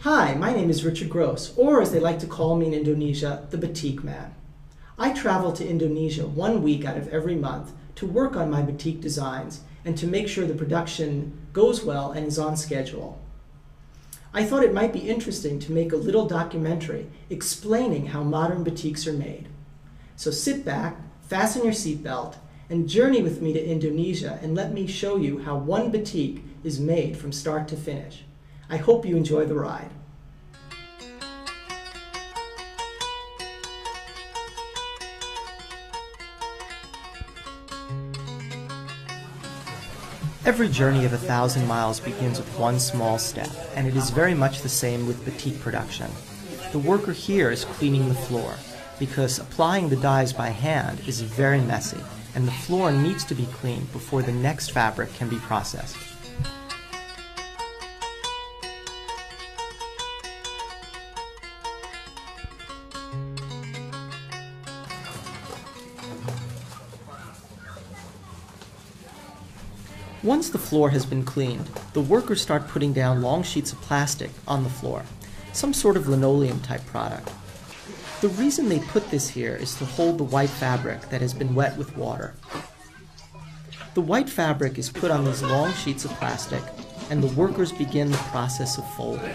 Hi, my name is Richard Gross, or as they like to call me in Indonesia, the Batik Man. I travel to Indonesia 1 week out of every month to work on my batik designs and to make sure the production goes well and is on schedule. I thought it might be interesting to make a little documentary explaining how modern batiks are made. So sit back, fasten your seatbelt, and journey with me to Indonesia and let me show you how one batik is made from start to finish. I hope you enjoy the ride. Every journey of 1,000 miles begins with one small step, and it is very much the same with batik production. The worker here is cleaning the floor, because applying the dyes by hand is very messy, and the floor needs to be cleaned before the next fabric can be processed. Once the floor has been cleaned, the workers start putting down long sheets of plastic on the floor, some sort of linoleum type product. The reason they put this here is to hold the white fabric that has been wet with water. The white fabric is put on these long sheets of plastic, and the workers begin the process of folding.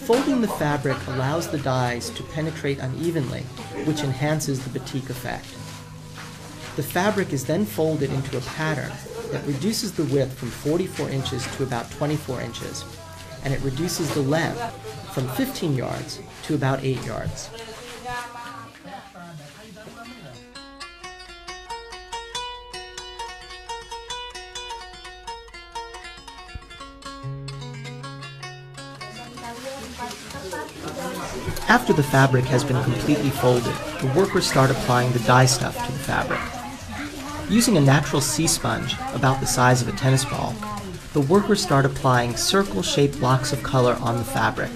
Folding the fabric allows the dyes to penetrate unevenly, which enhances the batik effect. The fabric is then folded into a pattern that reduces the width from 44 inches to about 24 inches, and it reduces the length from 15 yards to about 8 yards. After the fabric has been completely folded, the workers start applying the dye stuff to the fabric. Using a natural sea sponge, about the size of a tennis ball, the workers start applying circle-shaped blocks of color on the fabric.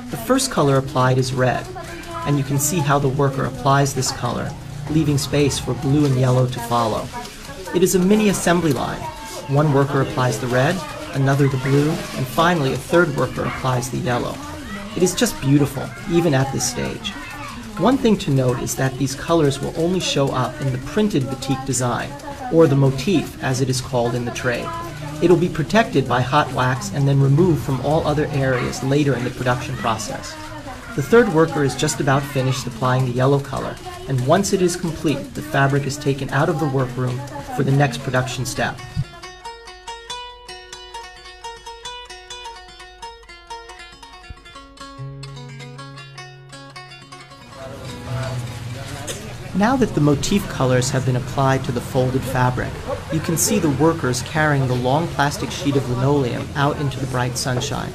The first color applied is red, and you can see how the worker applies this color, leaving space for blue and yellow to follow. It is a mini assembly line. One worker applies the red, another the blue, and finally a third worker applies the yellow. It is just beautiful, even at this stage. One thing to note is that these colors will only show up in the printed batik design, or the motif as it is called in the trade. It will be protected by hot wax and then removed from all other areas later in the production process. The third worker is just about finished applying the yellow color, and once it is complete, the fabric is taken out of the workroom for the next production step. Now that the motif colors have been applied to the folded fabric, you can see the workers carrying the long plastic sheet of linoleum out into the bright sunshine.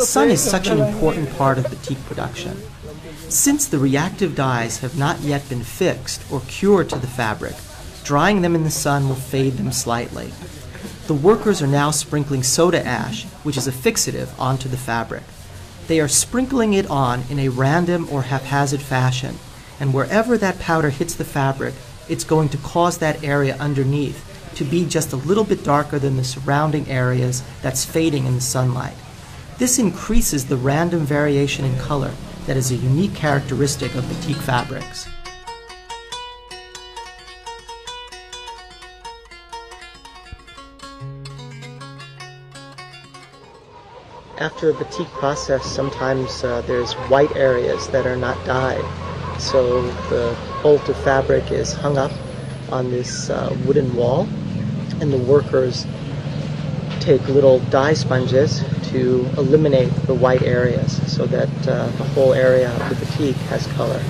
Sun is such an important part of batik production. Since the reactive dyes have not yet been fixed or cured to the fabric, drying them in the sun will fade them slightly. The workers are now sprinkling soda ash, which is a fixative, onto the fabric. They are sprinkling it on in a random or haphazard fashion, and wherever that powder hits the fabric, it's going to cause that area underneath to be just a little bit darker than the surrounding areas that's fading in the sunlight. This increases the random variation in color that is a unique characteristic of batik fabrics. After a batik process, sometimes there's white areas that are not dyed. So the bolt of fabric is hung up on this wooden wall, and the workers take little dye sponges to eliminate the white areas so that the whole area of the batik has color.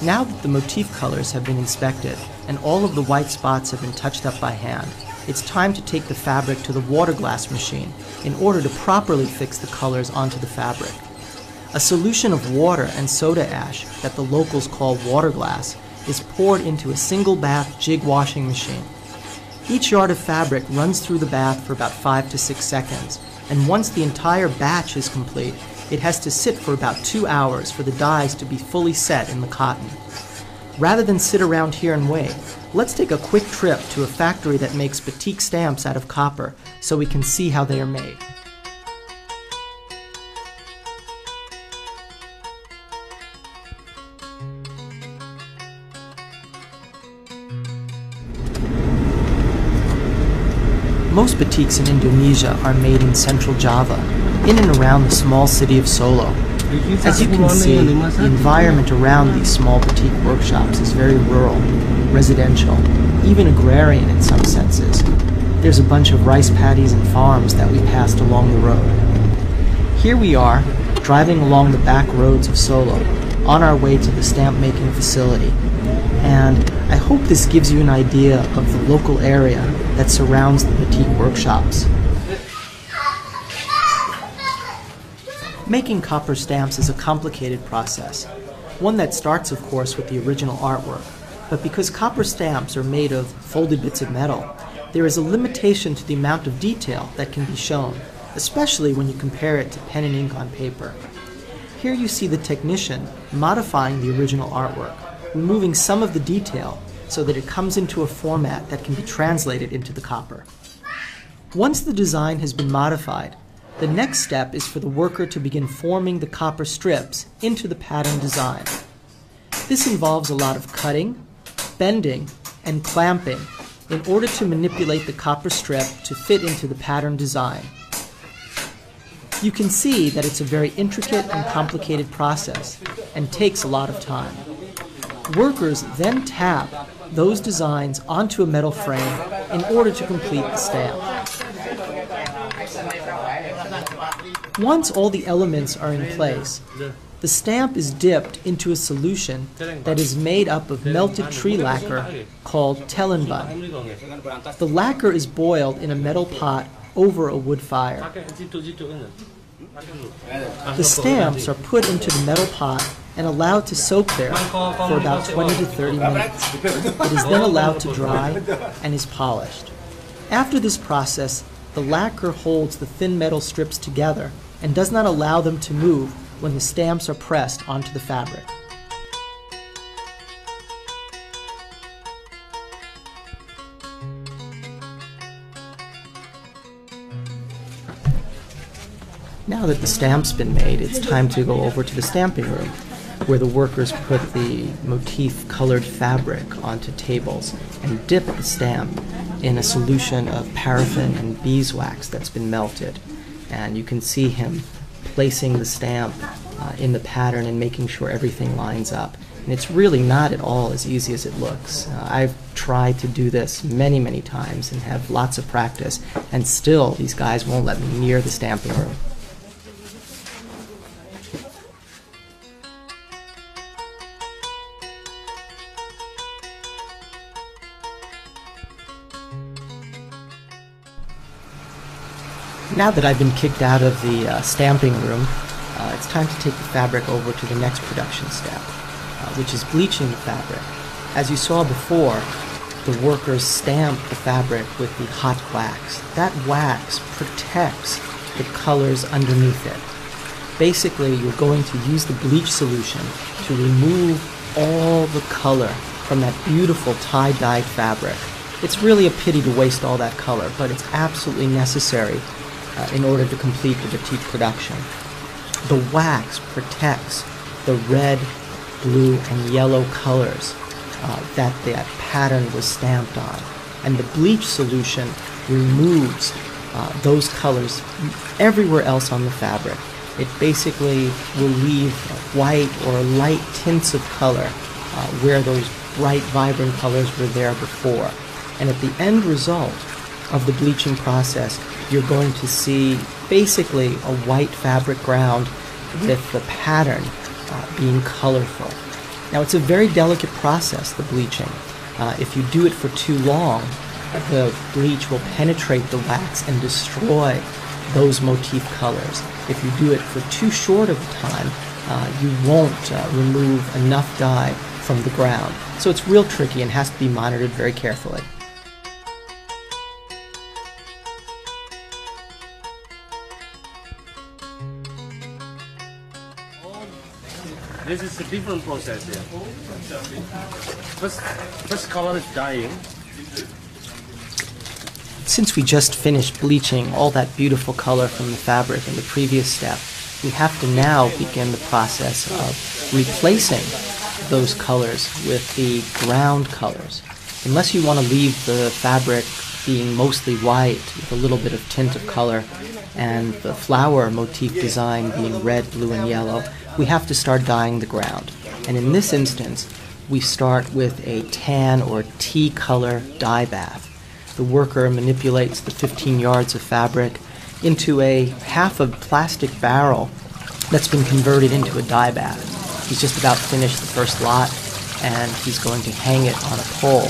Now that the motif colors have been inspected and all of the white spots have been touched up by hand, it's time to take the fabric to the water glass machine in order to properly fix the colors onto the fabric. A solution of water and soda ash that the locals call water glass is poured into a single bath jig washing machine. Each yard of fabric runs through the bath for about 5 to 6 seconds, and once the entire batch is complete, it has to sit for about 2 hours for the dyes to be fully set in the cotton. Rather than sit around here and wait, let's take a quick trip to a factory that makes batik stamps out of copper so we can see how they are made. Most batiks in Indonesia are made in central Java, in and around the small city of Solo. As you can see, the environment around these small batik workshops is very rural, residential, even agrarian in some senses. There's a bunch of rice paddies and farms that we passed along the road. Here we are, driving along the back roads of Solo, on our way to the stamp making facility. And I hope this gives you an idea of the local area that surrounds the batik workshops. Making copper stamps is a complicated process, one that starts, of course, with the original artwork. But because copper stamps are made of folded bits of metal, there is a limitation to the amount of detail that can be shown, especially when you compare it to pen and ink on paper. Here you see the technician modifying the original artwork, removing some of the detail so that it comes into a format that can be translated into the copper. Once the design has been modified, the next step is for the worker to begin forming the copper strips into the pattern design. This involves a lot of cutting, bending, and clamping in order to manipulate the copper strip to fit into the pattern design. You can see that it's a very intricate and complicated process and takes a lot of time. Workers then tap those designs onto a metal frame in order to complete the stamp. Once all the elements are in place, the stamp is dipped into a solution that is made up of melted tree lacquer called telenban. The lacquer is boiled in a metal pot over a wood fire. The stamps are put into the metal pot and allowed to soak there for about 20 to 30 minutes. It is then allowed to dry and is polished. After this process, the lacquer holds the thin metal strips together and does not allow them to move when the stamps are pressed onto the fabric. Now that the stamp's been made, it's time to go over to the stamping room, where the workers put the motif-colored fabric onto tables and dip the stamp in a solution of paraffin and beeswax that's been melted. And you can see him placing the stamp in the pattern and making sure everything lines up. And it's really not at all as easy as it looks. I've tried to do this many, many times and have lots of practice, and still these guys won't let me near the stamping room. Now that I've been kicked out of the stamping room, it's time to take the fabric over to the next production step, which is bleaching the fabric. As you saw before, the workers stamp the fabric with the hot wax. That wax protects the colors underneath it. Basically, you're going to use the bleach solution to remove all the color from that beautiful tie-dyed fabric. It's really a pity to waste all that color, but it's absolutely necessary in order to complete the batik production. The wax protects the red, blue, and yellow colors that pattern was stamped on. And the bleach solution removes those colors everywhere else on the fabric. It basically will leave white or light tints of color where those bright, vibrant colors were there before. And at the end result of the bleaching process, you're going to see basically a white fabric ground with the pattern being colorful. Now, it's a very delicate process, the bleaching. If you do it for too long, the bleach will penetrate the wax and destroy those motif colors. If you do it for too short of a time, you won't remove enough dye from the ground. So it's real tricky and has to be monitored very carefully. This is a different process here. First color is dyeing. Since we just finished bleaching all that beautiful color from the fabric in the previous step, we have to now begin the process of replacing those colors with the ground colors. Unless you want to leave the fabric being mostly white with a little bit of tint of color and the flower motif design being red, blue, and yellow, we have to start dyeing the ground. And in this instance, we start with a tan or tea color dye bath. The worker manipulates the 15 yards of fabric into a half of plastic barrel that's been converted into a dye bath. He's just about finished the first lot, and he's going to hang it on a pole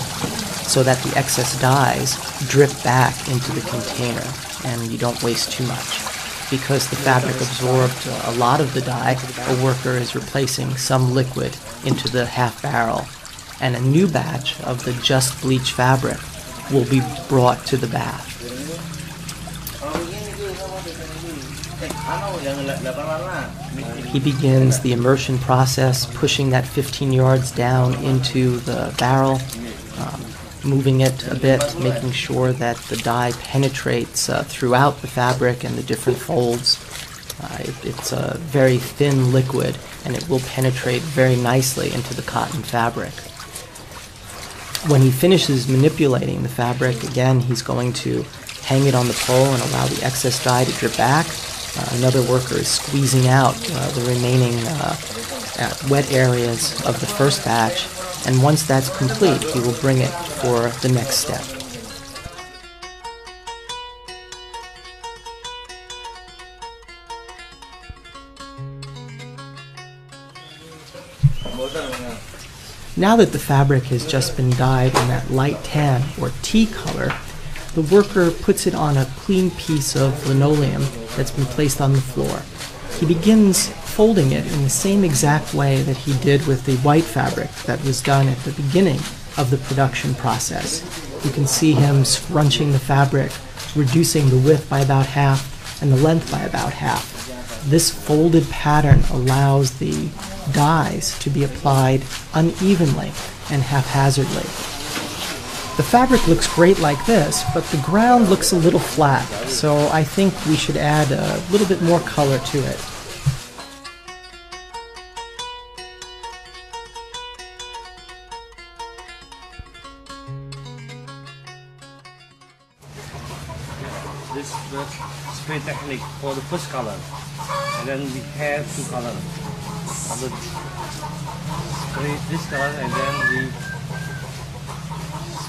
so that the excess dyes drip back into the container and you don't waste too much. Because the fabric absorbed a lot of the dye, a worker is replacing some liquid into the half barrel, and a new batch of the just bleached fabric will be brought to the bath. He begins the immersion process, pushing that 15 yards down into the barrel, moving it a bit, making sure that the dye penetrates throughout the fabric and the different folds. It's a very thin liquid, and it will penetrate very nicely into the cotton fabric. When he finishes manipulating the fabric, again, he's going to hang it on the pole and allow the excess dye to drip back. Another worker is squeezing out the remaining wet areas of the first batch, and once that's complete, he will bring it for the next step. Now that the fabric has just been dyed in that light tan or tea color, the worker puts it on a clean piece of linoleum that's been placed on the floor. He begins folding it in the same exact way that he did with the white fabric that was done at the beginning of the production process. You can see him scrunching the fabric, reducing the width by about half and the length by about half. This folded pattern allows the dyes to be applied unevenly and haphazardly. The fabric looks great like this, but the ground looks a little flat, so I think we should add a little bit more color to it. This is the spray technique for the first color, and then we have two colors. Spray this color and then we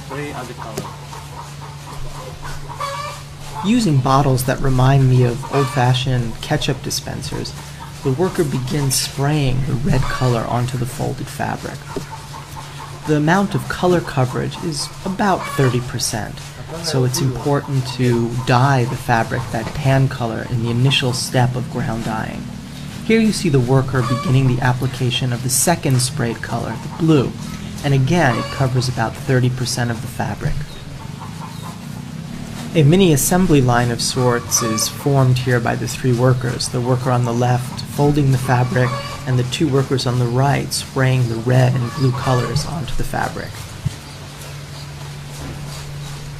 spray other color. Using bottles that remind me of old-fashioned ketchup dispensers, the worker begins spraying the red color onto the folded fabric. The amount of color coverage is about 30%, so it's important to dye the fabric that tan color in the initial step of ground dyeing. Here you see the worker beginning the application of the second sprayed color, the blue, and again it covers about 30% of the fabric. A mini assembly line of sorts is formed here by the three workers, the worker on the left folding the fabric and the two workers on the right spraying the red and blue colors onto the fabric.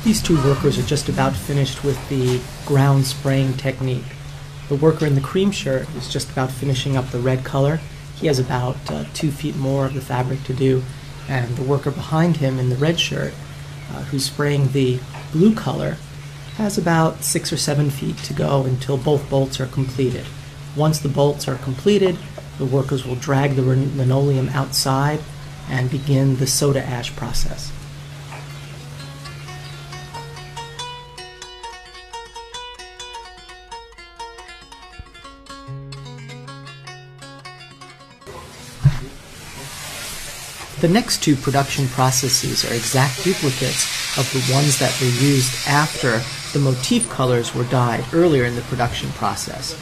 These two workers are just about finished with the ground spraying technique. The worker in the cream shirt is just about finishing up the red color. He has about 2 feet more of the fabric to do, and the worker behind him in the red shirt, who's spraying the blue color, has about 6 or 7 feet to go until both bolts are completed. Once the bolts are completed, the workers will drag the linoleum outside and begin the soda ash process. The next two production processes are exact duplicates of the ones that were used after the motif colors were dyed earlier in the production process.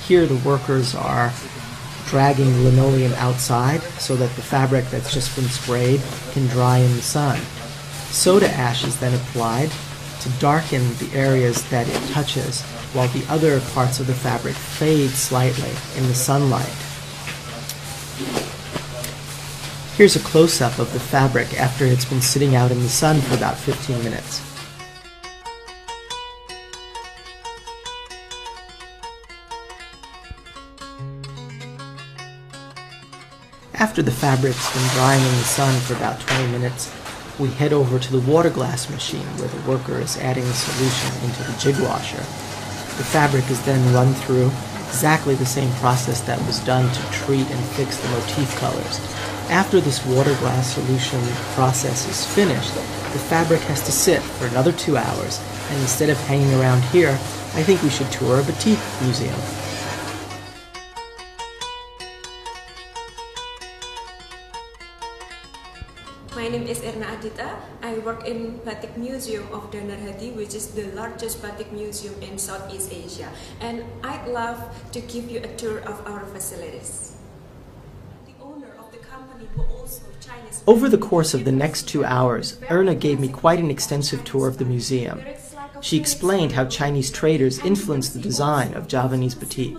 Here the workers are dragging the linoleum outside so that the fabric that's just been sprayed can dry in the sun. Soda ash is then applied to darken the areas that it touches, while the other parts of the fabric fade slightly in the sunlight. Here's a close-up of the fabric after it's been sitting out in the sun for about 15 minutes. After the fabric's been drying in the sun for about 20 minutes, we head over to the water glass machine where the worker is adding the solution into the jig washer. The fabric is then run through exactly the same process that was done to treat and fix the motif colors. After this water glass solution process is finished, the fabric has to sit for another 2 hours, and instead of hanging around here, I think we should tour a batik museum. My name is Erna Adita. I work in Batik Museum of Danarhati, which is the largest batik museum in Southeast Asia. And I'd love to give you a tour of our facilities. The owner of the company who also Chinese. Over the course of the next 2 hours, Erna gave me quite an extensive tour of the museum. She explained how Chinese traders influenced the design of Javanese batik.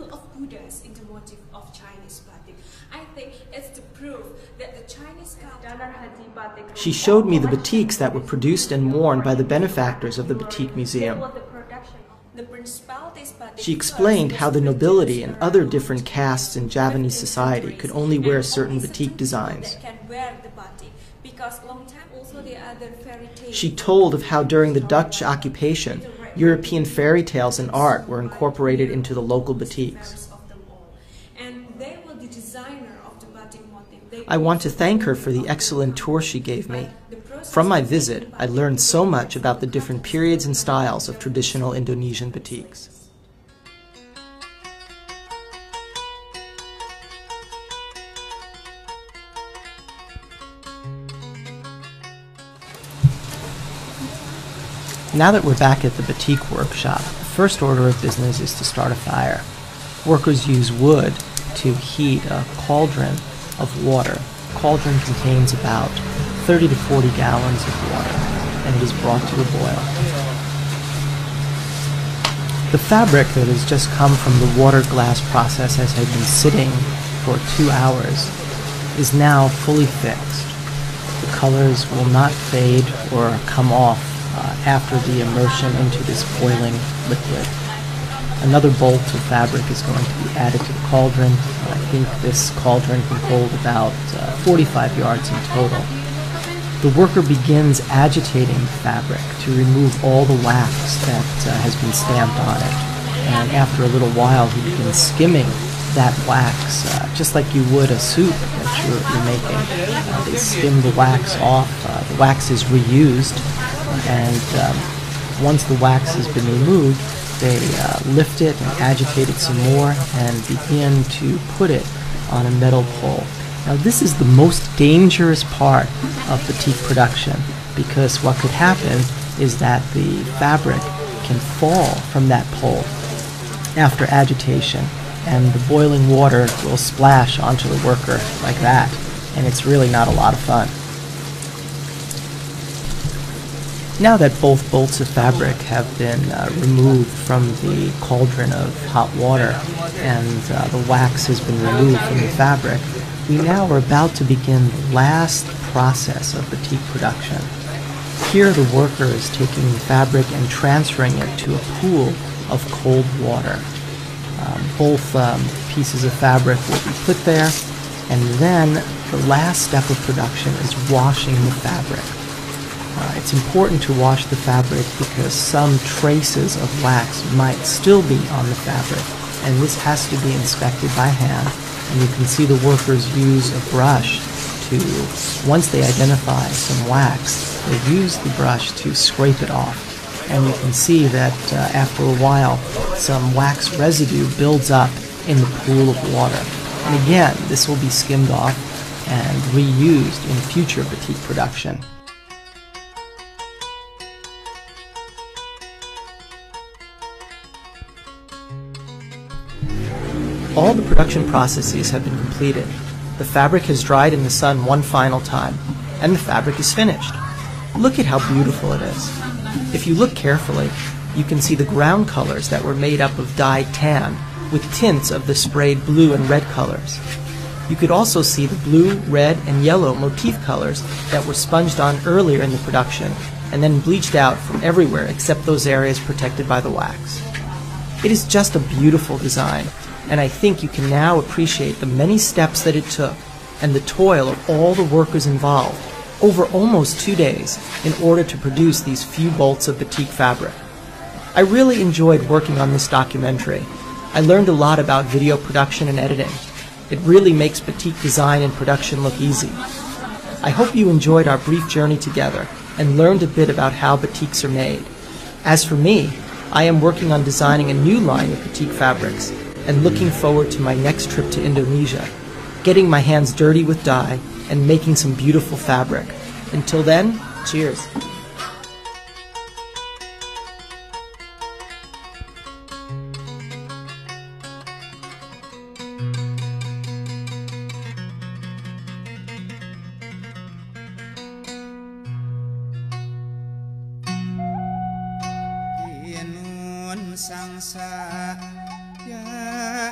She showed me the batiks that were produced and worn by the benefactors of the Batik Museum. She explained how the nobility and other different castes in Javanese society could only wear certain batik designs. She told of how during the Dutch occupation, European fairy tales and art were incorporated into the local batiks. I want to thank her for the excellent tour she gave me. From my visit, I learned so much about the different periods and styles of traditional Indonesian batiks. Now that we're back at the batik workshop, the first order of business is to start a fire. Workers use wood to heat a cauldron of water. The cauldron contains about 30 to 40 gallons of water, and it is brought to a boil. The fabric that has just come from the water glass process, as had been sitting for 2 hours, is now fully fixed. The colors will not fade or come off after the immersion into this boiling liquid. Another bolt of fabric is going to be added to the cauldron. I think this cauldron can hold about 45 yards in total. The worker begins agitating the fabric to remove all the wax that has been stamped on it. And after a little while, he begins skimming that wax, just like you would a soup that you're making. They skim the wax off. The wax is reused, and once the wax has been removed, they lift it and agitate it some more and begin to put it on a metal pole. Now this is the most dangerous part of batik production, because what could happen is that the fabric can fall from that pole after agitation, and the boiling water will splash onto the worker like that, and it's really not a lot of fun. Now that both bolts of fabric have been removed from the cauldron of hot water and the wax has been removed from the fabric, we now are about to begin the last process of batik production. Here the worker is taking the fabric and transferring it to a pool of cold water. Both pieces of fabric will be put there, and then the last step of production is washing the fabric. It's important to wash the fabric because some traces of wax might still be on the fabric, and this has to be inspected by hand. And you can see the workers use a brush to, once they identify some wax, they use the brush to scrape it off. And you can see that after a while, some wax residue builds up in the pool of water. And again, this will be skimmed off and reused in future batik production. All the production processes have been completed. The fabric has dried in the sun one final time, and the fabric is finished. Look at how beautiful it is. If you look carefully, you can see the ground colors that were made up of dyed tan with tints of the sprayed blue and red colors. You could also see the blue, red, and yellow motif colors that were sponged on earlier in the production and then bleached out from everywhere except those areas protected by the wax. It is just a beautiful design, and I think you can now appreciate the many steps that it took and the toil of all the workers involved over almost 2 days in order to produce these few bolts of batik fabric. I really enjoyed working on this documentary. I learned a lot about video production and editing. It really makes batik design and production look easy. I hope you enjoyed our brief journey together and learned a bit about how batiks are made. As for me, I am working on designing a new line of batik fabrics and looking forward to my next trip to Indonesia, getting my hands dirty with dye and making some beautiful fabric. Until then, cheers. Sangsa ya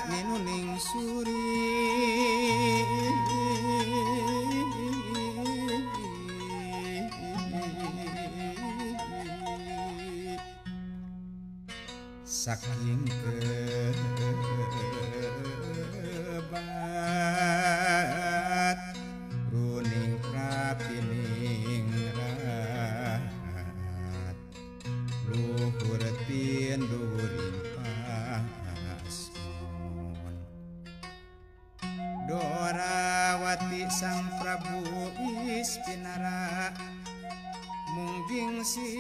ninuning suri saking kebat runing prapining rat luhur pinduring pasmon Dorawati sang Prabu Ispinara mungging si